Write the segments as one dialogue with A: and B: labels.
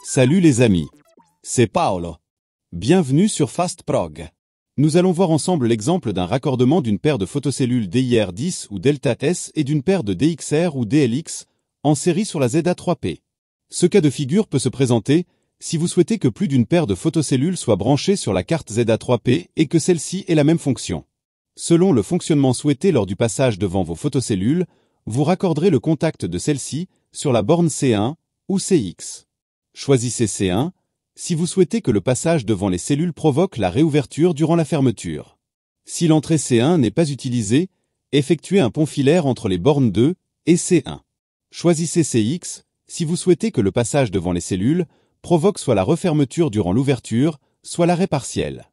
A: Salut les amis, c'est Paolo. Bienvenue sur FastProg. Nous allons voir ensemble l'exemple d'un raccordement d'une paire de photocellules DIR10 ou Delta S et d'une paire de DXR ou DLX en série sur la ZA3P. Ce cas de figure peut se présenter si vous souhaitez que plus d'une paire de photocellules soit branchée sur la carte ZA3P et que celle-ci ait la même fonction. Selon le fonctionnement souhaité lors du passage devant vos photocellules, vous raccorderez le contact de celle-ci sur la borne C1 ou CX. Choisissez C1 si vous souhaitez que le passage devant les cellules provoque la réouverture durant la fermeture. Si l'entrée C1 n'est pas utilisée, effectuez un pont filaire entre les bornes 2 et C1. Choisissez CX si vous souhaitez que le passage devant les cellules provoque soit la refermeture durant l'ouverture, soit l'arrêt partiel.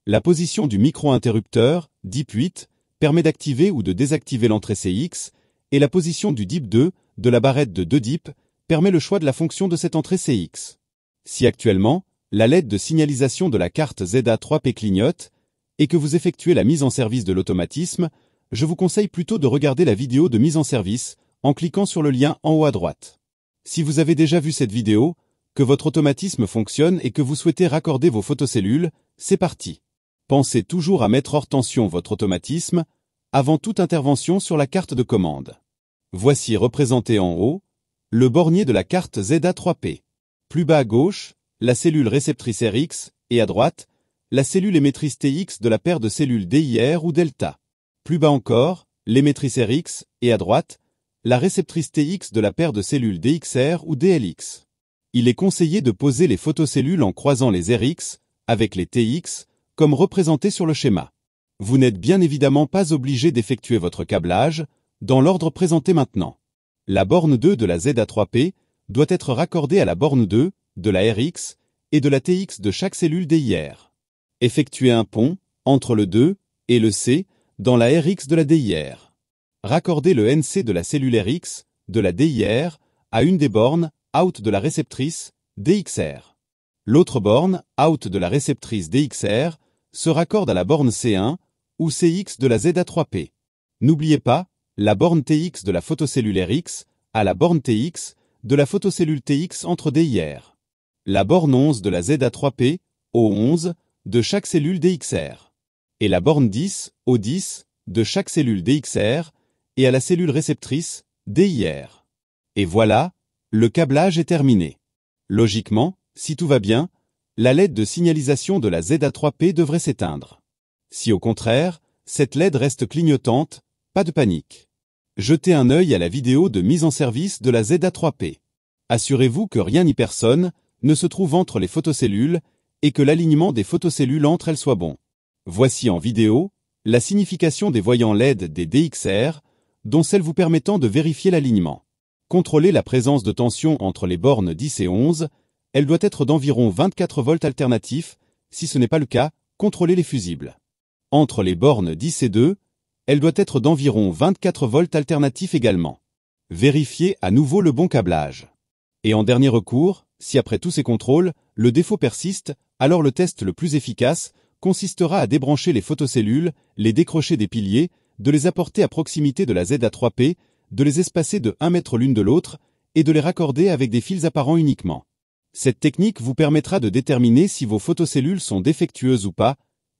A: La position du micro-interrupteur, DIP 8, permet d'activer ou de désactiver l'entrée CX, et la position du DIP 2, de la barrette de 2 DIP, permet le choix de la fonction de cette entrée CX. Si actuellement, la LED de signalisation de la carte ZA3P clignote, et que vous effectuez la mise en service de l'automatisme, je vous conseille plutôt de regarder la vidéo de mise en service, en cliquant sur le lien en haut à droite. Si vous avez déjà vu cette vidéo, que votre automatisme fonctionne et que vous souhaitez raccorder vos photocellules, c'est parti. Pensez toujours à mettre hors tension votre automatisme, avant toute intervention sur la carte de commande. Voici représenté en haut, le bornier de la carte ZA3P. Plus bas à gauche, la cellule réceptrice RX, et à droite, la cellule émettrice TX de la paire de cellules DIR ou Delta. Plus bas encore, l'émettrice RX, et à droite, la réceptrice TX de la paire de cellules DXR ou DLX. Il est conseillé de poser les photocellules en croisant les RX, avec les TX, comme représenté sur le schéma. Vous n'êtes bien évidemment pas obligé d'effectuer votre câblage, dans l'ordre présenté maintenant. La borne 2 de la ZA3P doit être raccordée à la borne 2 de la RX et de la TX de chaque cellule DIR. Effectuez un pont entre le 2 et le C dans la RX de la DIR. Raccordez le NC de la cellule RX de la DIR à une des bornes out de la réceptrice DXR. L'autre borne out de la réceptrice DXR se raccorde à la borne C1 ou CX de la ZA3P. N'oubliez pas, la borne TX de la photocellule RX à la borne TX de la photocellule TX entre DIR. La borne 11 de la ZA3P au 11 de chaque cellule DXR. Et la borne 10 au 10 de chaque cellule DXR et à la cellule réceptrice DIR. Et voilà, le câblage est terminé. Logiquement, si tout va bien, la LED de signalisation de la ZA3P devrait s'éteindre. Si au contraire, cette LED reste clignotante, pas de panique. Jetez un œil à la vidéo de mise en service de la ZA3P. Assurez-vous que rien ni personne ne se trouve entre les photocellules et que l'alignement des photocellules entre elles soit bon. Voici en vidéo la signification des voyants LED des DXR, dont celle vous permettant de vérifier l'alignement. Contrôlez la présence de tension entre les bornes 10 et 11, elle doit être d'environ 24 volts alternatifs, si ce n'est pas le cas, contrôlez les fusibles. Entre les bornes 10 et 2, elle doit être d'environ 24 volts alternatifs également. Vérifiez à nouveau le bon câblage. Et en dernier recours, si après tous ces contrôles, le défaut persiste, alors le test le plus efficace consistera à débrancher les photocellules, les décrocher des piliers, de les apporter à proximité de la ZA3P, de les espacer de 1 mètre l'une de l'autre, et de les raccorder avec des fils apparents uniquement. Cette technique vous permettra de déterminer si vos photocellules sont défectueuses ou pas,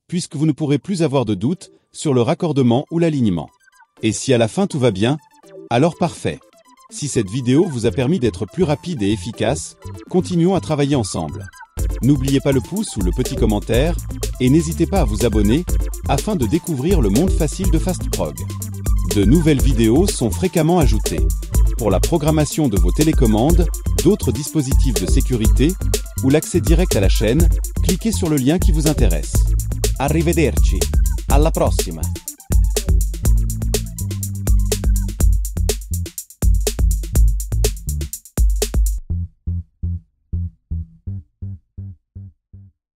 A: puisque vous ne pourrez plus avoir de doute sur le raccordement ou l'alignement. Et si à la fin tout va bien, alors parfait. Si cette vidéo vous a permis d'être plus rapide et efficace, continuons à travailler ensemble. N'oubliez pas le pouce ou le petit commentaire, et n'hésitez pas à vous abonner, afin de découvrir le monde facile de FastProg. De nouvelles vidéos sont fréquemment ajoutées. Pour la programmation de vos télécommandes, d'autres dispositifs de sécurité, ou l'accès direct à la chaîne, cliquez sur le lien qui vous intéresse. Arrivederci. Alla prossima.